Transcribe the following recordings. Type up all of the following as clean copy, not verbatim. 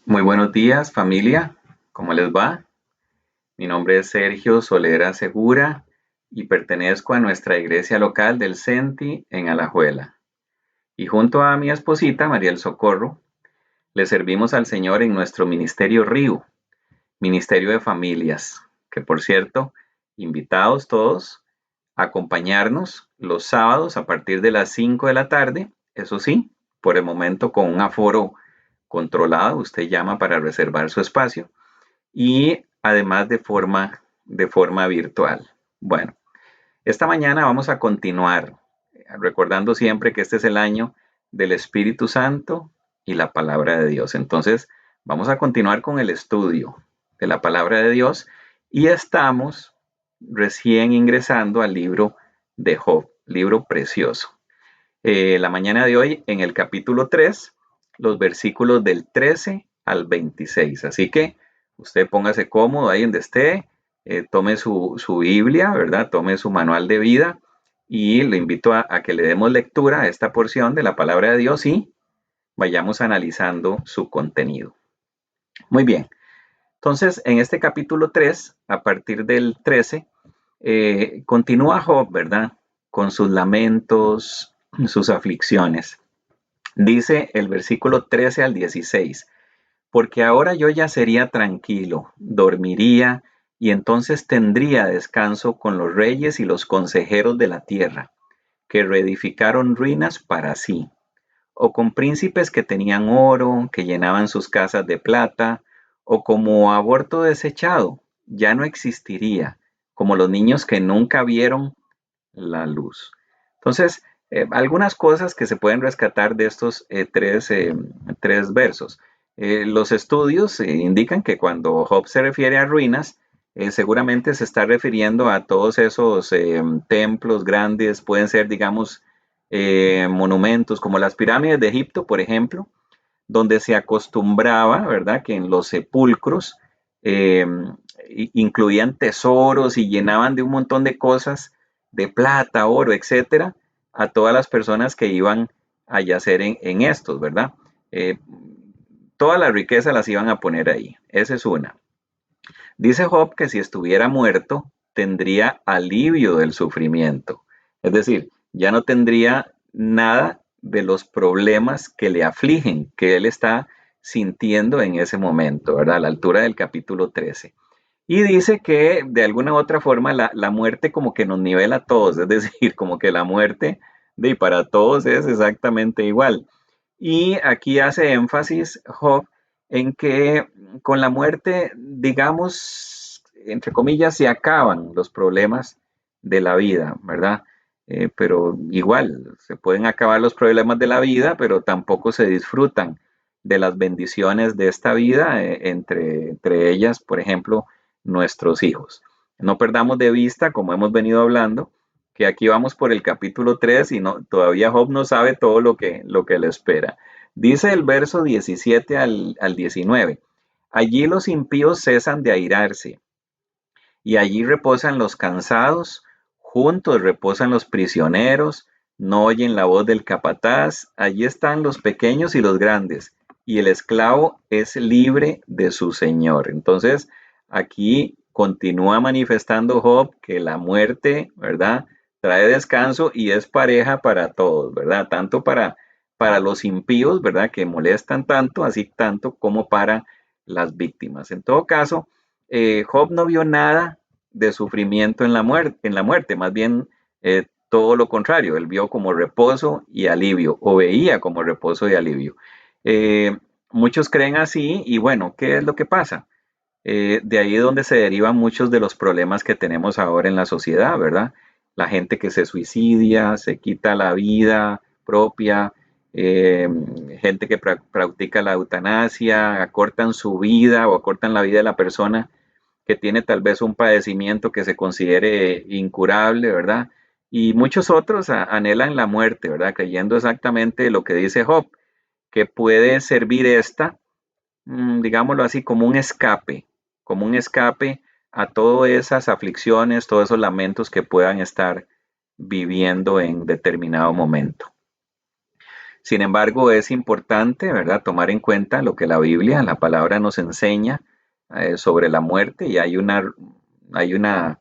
Muy buenos días, familia. ¿Cómo les va? Mi nombre es Sergio Solera Segura y pertenezco a nuestra iglesia local del Senti en Alajuela. Y junto a mi esposita, María del Socorro, le servimos al Señor en nuestro ministerio RIU, Ministerio de Familias, que por cierto, invitados todos a acompañarnos los sábados a partir de las 5 de la tarde, eso sí, por el momento con un aforo controlado, usted llama para reservar su espacio y además de forma virtual. Bueno, esta mañana vamos a continuar recordando siempre que este es el año del Espíritu Santo y la palabra de Dios. Entonces, vamos a continuar con el estudio de la palabra de Dios y estamos recién ingresando al libro de Job, libro precioso. La mañana de hoy en el capítulo 3, los versículos del 13 al 26. Así que usted póngase cómodo ahí donde esté, tome su Biblia, ¿verdad? Tome su manual de vida y le invito a que le demos lectura a esta porción de la palabra de Dios y vayamos analizando su contenido. Muy bien. Entonces, en este capítulo 3, a partir del 13, continúa Job, ¿verdad? Con sus lamentos, sus aflicciones. Dice el versículo 13 al 16, porque ahora yo ya sería tranquilo, dormiría y entonces tendría descanso con los reyes y los consejeros de la tierra, que reedificaron ruinas para sí, o con príncipes que tenían oro, que llenaban sus casas de plata, o como aborto desechado, ya no existiría, como los niños que nunca vieron la luz. Entonces, algunas cosas que se pueden rescatar de estos tres versos. Los estudios indican que cuando Job se refiere a ruinas, seguramente se está refiriendo a todos esos templos grandes, pueden ser, digamos, monumentos como las pirámides de Egipto, por ejemplo, donde se acostumbraba, ¿verdad?, que en los sepulcros eh, incluían tesoros y llenaban de un montón de cosas, de plata, oro, etcétera, a todas las personas que iban a yacer en estos, ¿verdad? Eh, Toda la riqueza las iban a poner ahí. Esa es una. Dice Job que si estuviera muerto, tendría alivio del sufrimiento. Es decir, ya no tendría nada de los problemas que le afligen, que él está sintiendo en ese momento, ¿verdad? A la altura del capítulo 13. Y dice que de alguna u otra forma la muerte como que nos nivela a todos, es decir, como que la muerte para todos es exactamente igual. Y aquí hace énfasis Job en que con la muerte, digamos, entre comillas, se acaban los problemas de la vida, ¿verdad? Pero igual, se pueden acabar los problemas de la vida, pero tampoco se disfrutan de las bendiciones de esta vida, entre ellas, por ejemplo, nuestros hijos. No perdamos de vista, como hemos venido hablando, que aquí vamos por el capítulo 3 y no, todavía Job no sabe todo lo que le espera. Dice el verso 17 al 19, allí los impíos cesan de airarse, y allí reposan los cansados, juntos reposan los prisioneros, no oyen la voz del capataz, allí están los pequeños y los grandes, y el esclavo es libre de su señor. Entonces, aquí continúa manifestando Job que la muerte, ¿verdad?, trae descanso y es pareja para todos, ¿verdad? Tanto para los impíos, ¿verdad?, que molestan tanto, así tanto como para las víctimas. En todo caso, Job no vio nada de sufrimiento en la muerte, más bien todo lo contrario, él vio como reposo y alivio, o veía como reposo y alivio. Eh, Muchos creen así y bueno, ¿qué es lo que pasa? De ahí es donde se derivan muchos de los problemas que tenemos ahora en la sociedad, ¿verdad? La gente que se suicidia, se quita la vida propia, eh, gente que practica la eutanasia, acortan su vida o acortan la vida de la persona que tiene tal vez un padecimiento que se considere incurable, ¿verdad? Y muchos otros anhelan la muerte, ¿verdad? Creyendo exactamente lo que dice Job, que puede servir esta, digámoslo así, como un escape a todas esas aflicciones, todos esos lamentos que puedan estar viviendo en determinado momento. Sin embargo, es importante, ¿verdad?, tomar en cuenta lo que la Biblia, la palabra nos enseña sobre la muerte, y hay una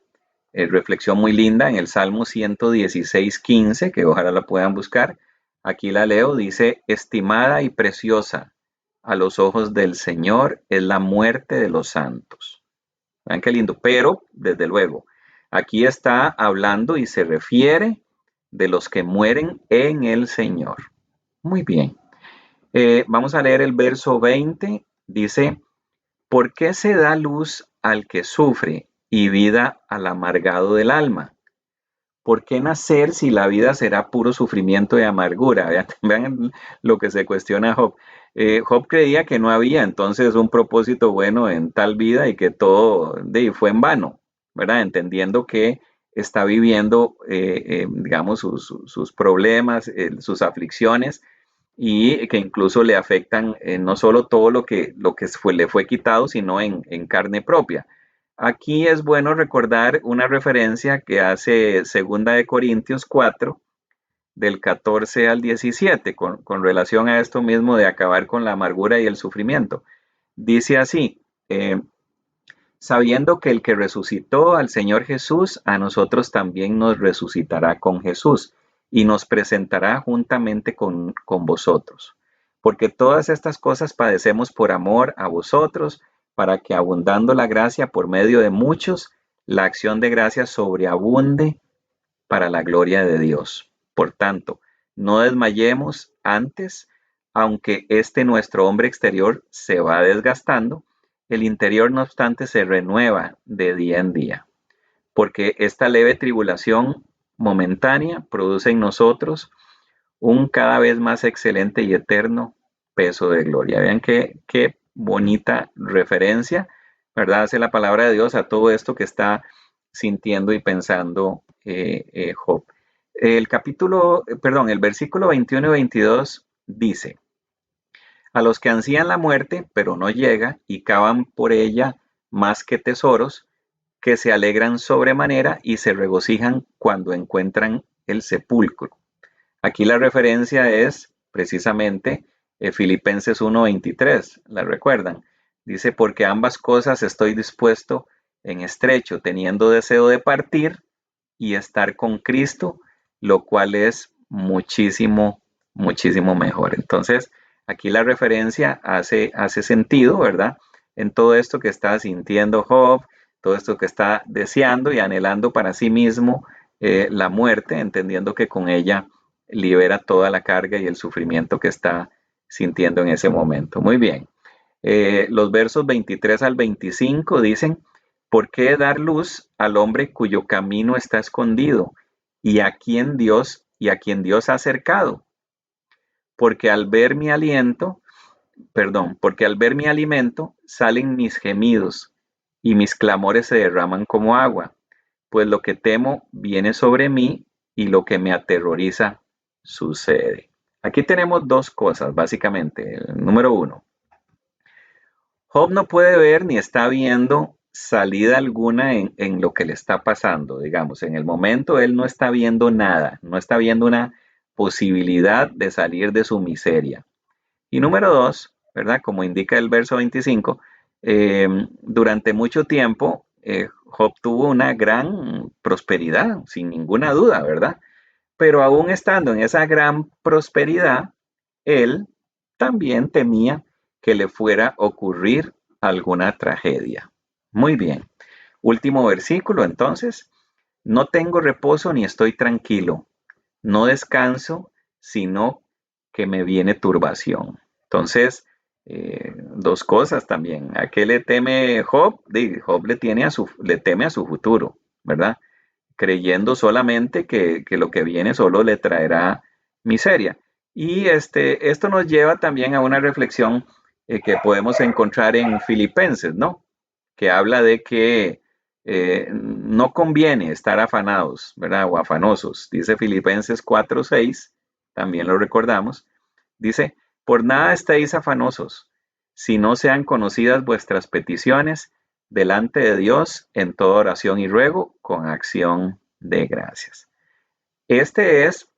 reflexión muy linda en el Salmo 116:15, que ojalá la puedan buscar. Aquí la leo, dice: estimada y preciosa a los ojos del Señor es la muerte de los santos. Vean qué lindo, pero desde luego, aquí está hablando y se refiere de los que mueren en el Señor. Muy bien. Vamos a leer el verso 20. Dice: ¿por qué se da luz al que sufre y vida al amargado del alma? ¿Por qué nacer si la vida será puro sufrimiento y amargura? Vean, vean lo que se cuestiona Job. Job creía que no había entonces un propósito bueno en tal vida y que todo fue en vano, ¿verdad? Entendiendo que está viviendo, digamos, sus problemas, sus aflicciones, y que incluso le afectan no solo todo lo que le fue quitado, sino en carne propia. Aquí es bueno recordar una referencia que hace 2 Corintios 4, del 14 al 17, con relación a esto mismo de acabar con la amargura y el sufrimiento. Dice así: sabiendo que el que resucitó al Señor Jesús, a nosotros también nos resucitará con Jesús y nos presentará juntamente con vosotros. Porque todas estas cosas padecemos por amor a vosotros, para que abundando la gracia por medio de muchos, la acción de gracia sobreabunde para la gloria de Dios. Por tanto, no desmayemos antes, aunque este nuestro hombre exterior se va desgastando, el interior no obstante se renueva de día en día, porque esta leve tribulación momentánea produce en nosotros un cada vez más excelente y eterno peso de gloria. Vean qué bonita referencia, ¿verdad? Hace la palabra de Dios a todo esto que está sintiendo y pensando Job. El versículo 21 y 22 dice: a los que ansían la muerte, pero no llega, y cavan por ella más que tesoros, que se alegran sobremanera y se regocijan cuando encuentran el sepulcro. Aquí la referencia es precisamente Filipenses 1:23, ¿la recuerdan? Dice: porque ambas cosas estoy dispuesto en estrecho, teniendo deseo de partir y estar con Cristo, lo cual es muchísimo, muchísimo mejor. Entonces, aquí la referencia hace sentido, ¿verdad? En todo esto que está sintiendo Job, todo esto que está deseando y anhelando para sí mismo, la muerte, entendiendo que con ella libera toda la carga y el sufrimiento que está sintiendo en ese momento. Muy bien. Los versos 23 al 25 dicen: ¿por qué dar luz al hombre cuyo camino está escondido y a quien Dios ha acercado? Porque al ver mi aliento, porque al ver mi alimento salen mis gemidos y mis clamores se derraman como agua, pues lo que temo viene sobre mí y lo que me aterroriza sucede. Aquí tenemos dos cosas, básicamente. Número uno, Job no puede ver ni está viendo salida alguna en lo que le está pasando, digamos. En el momento él no está viendo nada, no está viendo una posibilidad de salir de su miseria. Y número dos, ¿verdad? Como indica el verso 25, durante mucho tiempo Job tuvo una gran prosperidad, sin ninguna duda, ¿verdad? Pero aún estando en esa gran prosperidad, él también temía que le fuera a ocurrir alguna tragedia. Muy bien. Último versículo, entonces: no tengo reposo ni estoy tranquilo, no descanso, sino que me viene turbación. Entonces, dos cosas también. ¿A qué le teme Job? Job le teme a su futuro, ¿verdad? Creyendo solamente que lo que viene solo le traerá miseria. Y esto nos lleva también a una reflexión que podemos encontrar en Filipenses, ¿no? Que habla de que no conviene estar afanados, ¿verdad? O afanosos. Dice Filipenses 4:6, también lo recordamos. Dice: por nada estéis afanosos, si no sean conocidas vuestras peticiones delante de Dios en toda oración y ruego con acción de gracias. Este es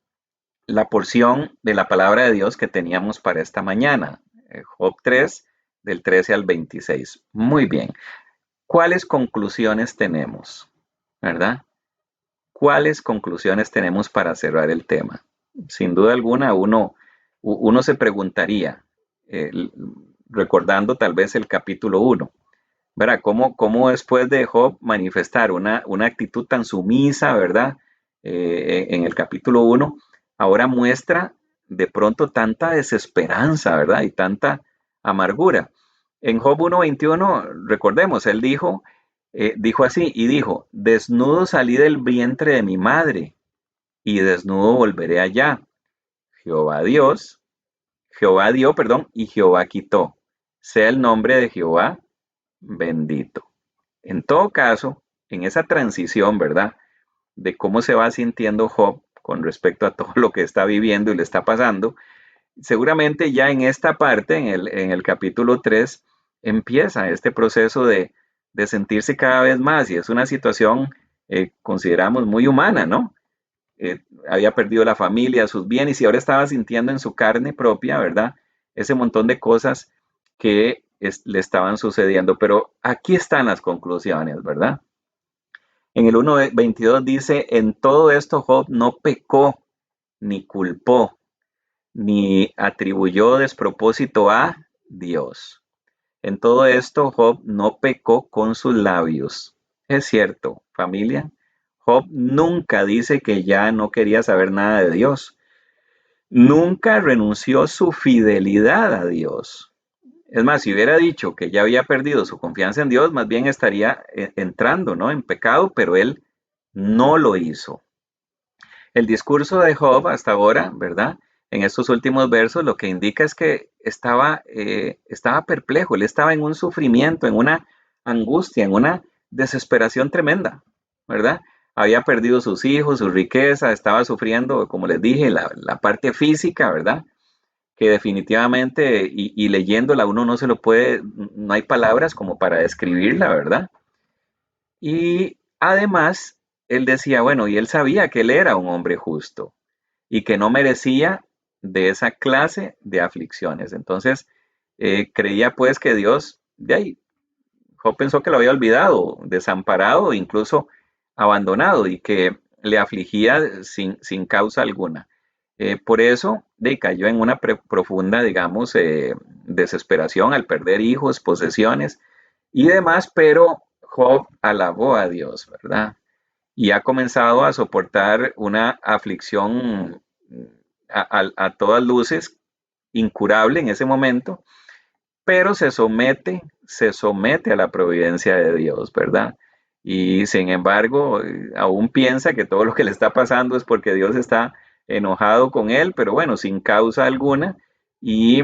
la porción de la palabra de Dios que teníamos para esta mañana. Job 3, del 13 al 26. Muy bien. ¿Cuáles conclusiones tenemos? ¿Verdad? ¿Cuáles conclusiones tenemos para cerrar el tema? Sin duda alguna, uno se preguntaría, eh, recordando tal vez el capítulo 1, ¿verdad? ¿Cómo después de Job manifestar una actitud tan sumisa, ¿verdad? En el capítulo 1, ahora muestra de pronto tanta desesperanza, ¿verdad? Y tanta amargura. En Job 1:21, recordemos, él dijo así, y dijo, desnudo salí del vientre de mi madre, y desnudo volveré allá. Jehová Dios, Jehová dio, perdón, y Jehová quitó. Sea el nombre de Jehová bendito. En todo caso, en esa transición, ¿verdad? De cómo se va sintiendo Job con respecto a todo lo que está viviendo y le está pasando, seguramente ya en esta parte, en el capítulo 3, empieza este proceso de sentirse cada vez más y es una situación, consideramos, muy humana, ¿no? Había perdido la familia, sus bienes y ahora estaba sintiendo en su carne propia, ¿verdad? Ese montón de cosas que le estaban sucediendo. Pero aquí están las conclusiones, ¿verdad? En el 1:22 dice, en todo esto Job no pecó, ni culpó, ni atribuyó despropósito a Dios. En todo esto Job no pecó con sus labios. Es cierto, familia. Job nunca dice que ya no quería saber nada de Dios. Nunca renunció su fidelidad a Dios. Es más, si hubiera dicho que ya había perdido su confianza en Dios, más bien estaría entrando, ¿no?, en pecado, pero él no lo hizo. El discurso de Job hasta ahora, ¿verdad? En estos últimos versos lo que indica es que estaba perplejo, él estaba en un sufrimiento, en una angustia, en una desesperación tremenda, ¿verdad? Había perdido sus hijos, su riqueza, estaba sufriendo, como les dije, la parte física, ¿verdad? Que definitivamente, y leyéndola uno no se lo puede, no hay palabras como para describirla, ¿verdad? Y además, él decía, bueno, y él sabía que él era un hombre justo y que no merecía de esa clase de aflicciones. Entonces, creía pues que Dios, de ahí, Job pensó que lo había olvidado, desamparado, incluso abandonado y que le afligía sin causa alguna. Por eso cayó en una profunda, digamos, desesperación al perder hijos, posesiones y demás, pero Job alabó a Dios, ¿verdad? Y ha comenzado a soportar una aflicción a todas luces incurable en ese momento, pero se somete a la providencia de Dios, ¿verdad? Y sin embargo, aún piensa que todo lo que le está pasando es porque Dios está enojado con él, pero bueno, sin causa alguna. Y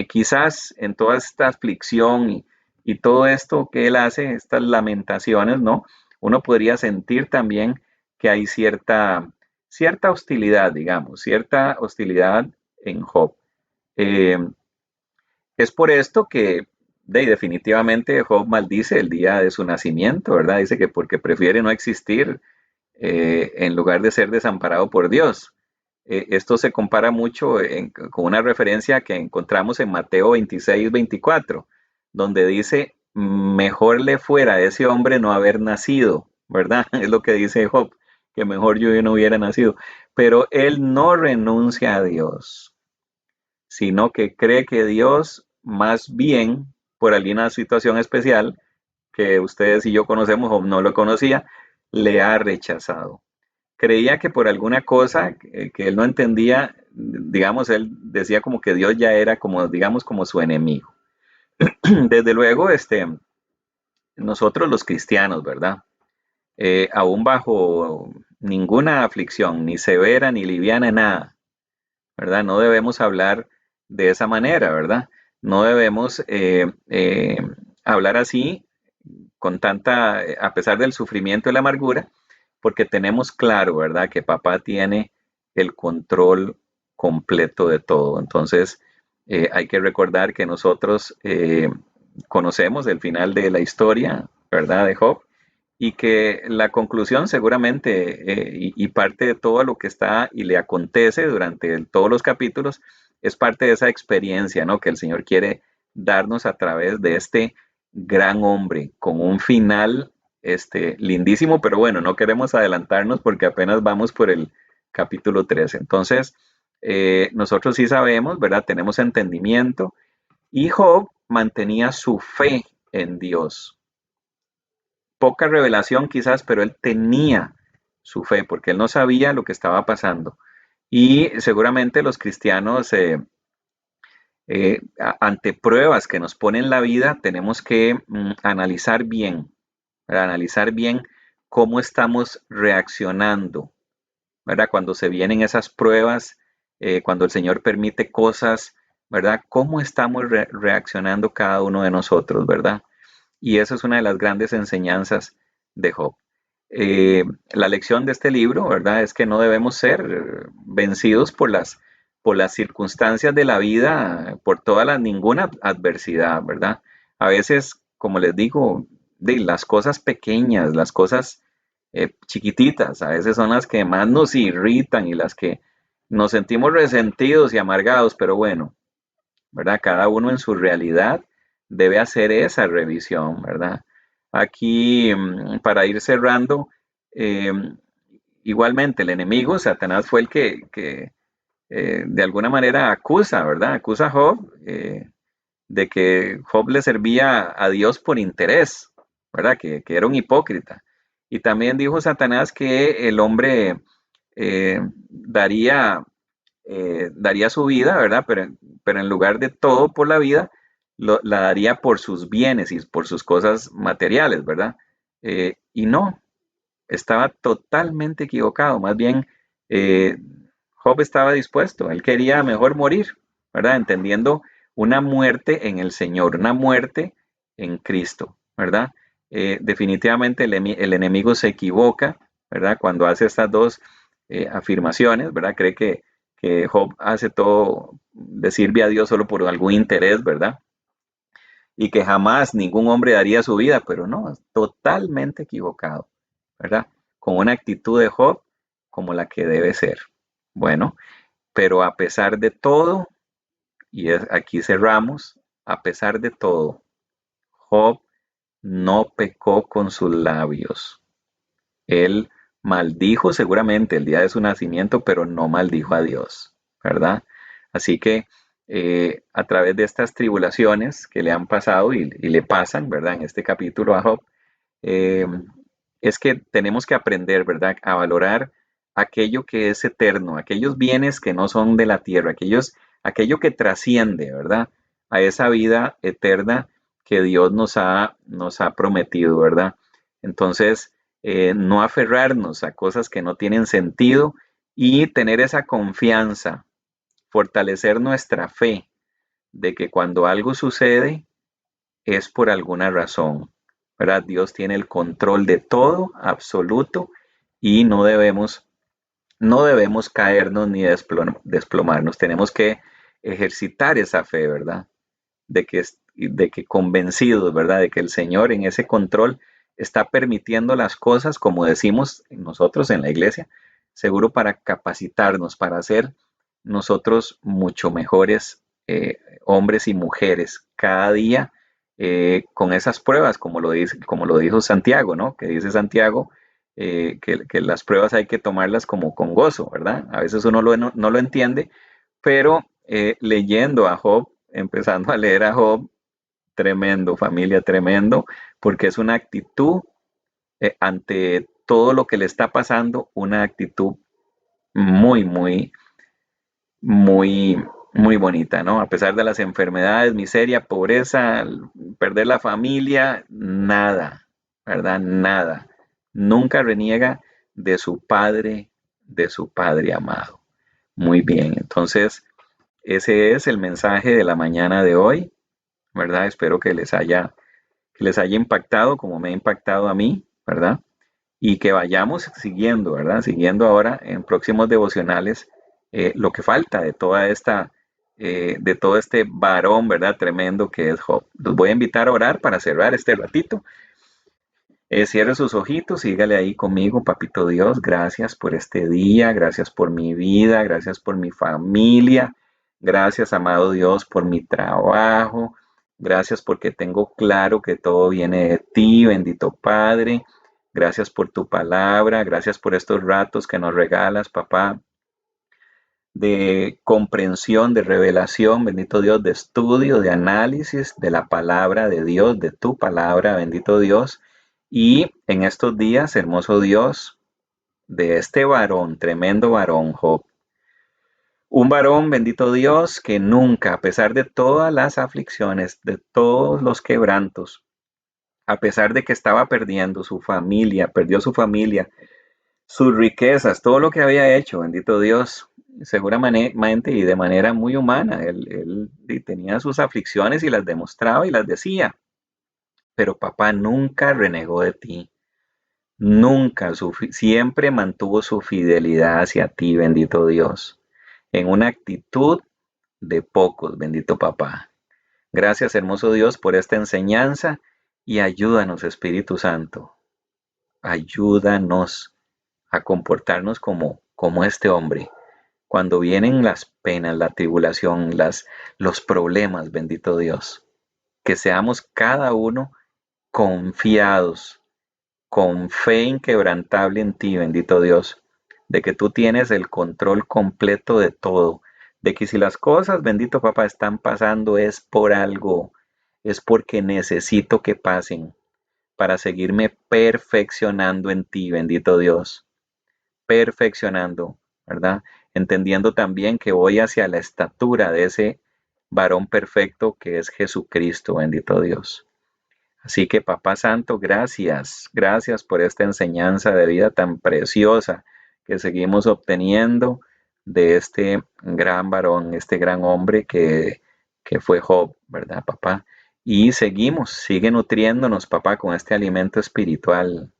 quizás en toda esta aflicción y todo esto que él hace, estas lamentaciones, ¿no? Uno podría sentir también que hay cierta hostilidad, digamos, cierta hostilidad en Job. Eh, es por esto que definitivamente Job maldice el día de su nacimiento, ¿verdad? Dice que porque prefiere no existir en lugar de ser desamparado por Dios. Esto se compara mucho con una referencia que encontramos en Mateo 26:24, donde dice, mejor le fuera a ese hombre no haber nacido, ¿verdad? Es lo que dice Job, que mejor yo no hubiera nacido. Pero él no renuncia a Dios, sino que cree que Dios, más bien por alguna situación especial que ustedes y yo conocemos o no lo conocía, le ha rechazado. Creía que por alguna cosa que él no entendía, digamos, él decía como que Dios ya era como, digamos, como su enemigo. Desde luego, nosotros los cristianos, ¿verdad? Aún bajo ninguna aflicción, ni severa, ni liviana, nada, ¿verdad? No debemos hablar de esa manera, ¿verdad? No debemos hablar así con tanta, a pesar del sufrimiento y la amargura, porque tenemos claro, ¿verdad? Que papá tiene el control completo de todo. Entonces, hay que recordar que nosotros conocemos el final de la historia, ¿verdad? De Job, y que la conclusión seguramente y parte de todo lo que está y le acontece durante todos los capítulos es parte de esa experiencia, ¿no? Que el Señor quiere darnos a través de este gran hombre con un final lindísimo, pero bueno, no queremos adelantarnos porque apenas vamos por el capítulo 13. Entonces, nosotros sí sabemos, ¿verdad? Tenemos entendimiento y Job mantenía su fe en Dios. Poca revelación quizás, pero él tenía su fe porque él no sabía lo que estaba pasando. Y seguramente los cristianos, ante pruebas que nos ponen la vida, tenemos que analizar bien, ¿verdad? Analizar bien cómo estamos reaccionando, ¿verdad? Cuando se vienen esas pruebas, cuando el Señor permite cosas, ¿verdad? ¿Cómo estamos reaccionando cada uno de nosotros, ¿verdad? Y eso es una de las grandes enseñanzas de Job. La lección de este libro, ¿verdad? Es que no debemos ser vencidos por las circunstancias de la vida, por ninguna adversidad, ¿verdad? A veces, como les digo, de las cosas pequeñas, las cosas chiquititas, a veces son las que más nos irritan y las que nos sentimos resentidos y amargados, pero bueno, ¿verdad? Cada uno en su realidad debe hacer esa revisión, ¿verdad? Aquí, para ir cerrando, eh, igualmente el enemigo, Satanás, fue el que de alguna manera acusa, ¿verdad? Acusa a Job de que Job le servía a Dios por interés, ¿verdad? Que era un hipócrita. Y también dijo Satanás que el hombre daría su vida, ¿verdad? Pero en lugar de todo por la vida, la daría por sus bienes y por sus cosas materiales, ¿verdad? Y no, estaba totalmente equivocado. Más bien, eh, Job estaba dispuesto, él quería mejor morir, ¿verdad? Entendiendo una muerte en el Señor, una muerte en Cristo, ¿verdad? Definitivamente el enemigo se equivoca, ¿verdad? Cuando hace estas dos afirmaciones, ¿verdad? Cree que Job hace todo, le sirve a Dios solo por algún interés, ¿verdad? Y que jamás ningún hombre daría su vida, pero no, totalmente equivocado, ¿verdad? Con una actitud de Job como la que debe ser. Bueno, pero a pesar de todo, aquí cerramos, a pesar de todo, Job no pecó con sus labios. Él maldijo seguramente el día de su nacimiento, pero no maldijo a Dios, ¿verdad? Así que a través de estas tribulaciones que le han pasado y le pasan, ¿verdad? En este capítulo a Job, eh, es que tenemos que aprender, ¿verdad? A valorar aquello que es eterno, aquellos bienes que no son de la tierra, aquello que trasciende, ¿verdad? A esa vida eterna que Dios nos ha prometido, ¿verdad? Entonces, no aferrarnos a cosas que no tienen sentido y tener esa confianza, fortalecer nuestra fe de que cuando algo sucede es por alguna razón, ¿verdad? Dios tiene el control de todo, absoluto, y no debemos caernos ni desplomarnos. Tenemos que ejercitar esa fe, ¿verdad? De que convencidos, ¿verdad? De que el Señor en ese control está permitiendo las cosas, como decimos nosotros en la iglesia, seguro para capacitarnos, para ser nosotros mucho mejores hombres y mujeres cada día con esas pruebas, como lo dijo Santiago, ¿no? Que dice Santiago que las pruebas hay que tomarlas como con gozo, ¿verdad? A veces uno no lo entiende, pero leyendo a Job, empezando a leer a Job, tremendo, familia, tremendo, porque es una actitud ante todo lo que le está pasando, una actitud muy, muy, muy, muy bonita, ¿no? A pesar de las enfermedades, miseria, pobreza, perder la familia, nada, ¿verdad? Nada. Nunca reniega de su padre amado. Muy bien, entonces ese es el mensaje de la mañana de hoy, ¿verdad? Espero que les haya impactado como me ha impactado a mí, ¿verdad? Y que vayamos siguiendo, ¿verdad? Siguiendo ahora en próximos devocionales lo que falta de todo este varón, ¿verdad? Tremendo que es Job. Los voy a invitar a orar para cerrar este ratito Cierre sus ojitos y dígale ahí conmigo, Papito Dios, gracias por este día, gracias por mi vida, gracias por mi familia, gracias, amado Dios, por mi trabajo, gracias porque tengo claro que todo viene de ti, bendito Padre, gracias por tu palabra, gracias por estos ratos que nos regalas, papá, de comprensión, de revelación, bendito Dios, de estudio, de análisis de la palabra de Dios, de tu palabra, bendito Dios. Y en estos días, hermoso Dios, de este varón, tremendo varón, Job. Un varón, bendito Dios, que nunca, a pesar de todas las aflicciones, de todos los quebrantos, a pesar de que estaba perdiendo su familia, perdió su familia, sus riquezas, todo lo que había hecho, bendito Dios, seguramente y de manera muy humana. Él tenía sus aflicciones y las demostraba y las decía, pero papá nunca renegó de ti, nunca, siempre mantuvo su fidelidad hacia ti, bendito Dios, en una actitud de pocos, bendito papá. Gracias, hermoso Dios, por esta enseñanza y ayúdanos, Espíritu Santo, ayúdanos a comportarnos como este hombre. Cuando vienen las penas, la tribulación, los problemas, bendito Dios, que seamos cada uno confiados, con fe inquebrantable en ti, bendito Dios, de que tú tienes el control completo de todo, de que si las cosas, bendito papá, están pasando es por algo, es porque necesito que pasen para seguirme perfeccionando en ti, bendito Dios, perfeccionando, ¿verdad? Entendiendo también que voy hacia la estatura de ese varón perfecto que es Jesucristo, bendito Dios. Así que Papá Santo, gracias, gracias por esta enseñanza de vida tan preciosa que seguimos obteniendo de este gran varón, este gran hombre que fue Job, ¿verdad, papá? Y sigue nutriéndonos, papá, con este alimento espiritual,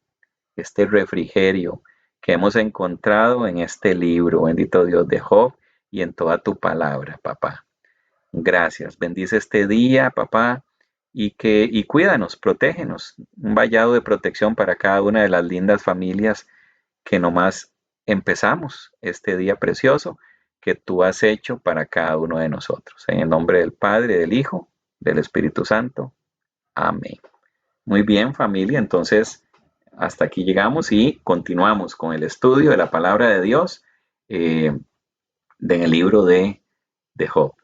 este refrigerio que hemos encontrado en este libro, bendito Dios de Job, y en toda tu palabra, papá. Gracias. Bendice este día, papá, y cuídanos, protégenos. Un vallado de protección para cada una de las lindas familias que nomás empezamos este día precioso que tú has hecho para cada uno de nosotros. En el nombre del Padre, del Hijo, del Espíritu Santo. Amén. Muy bien, familia. Entonces, hasta aquí llegamos y continuamos con el estudio de la palabra de Dios en el libro de Job.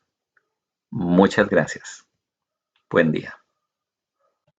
Muchas gracias. Buen día.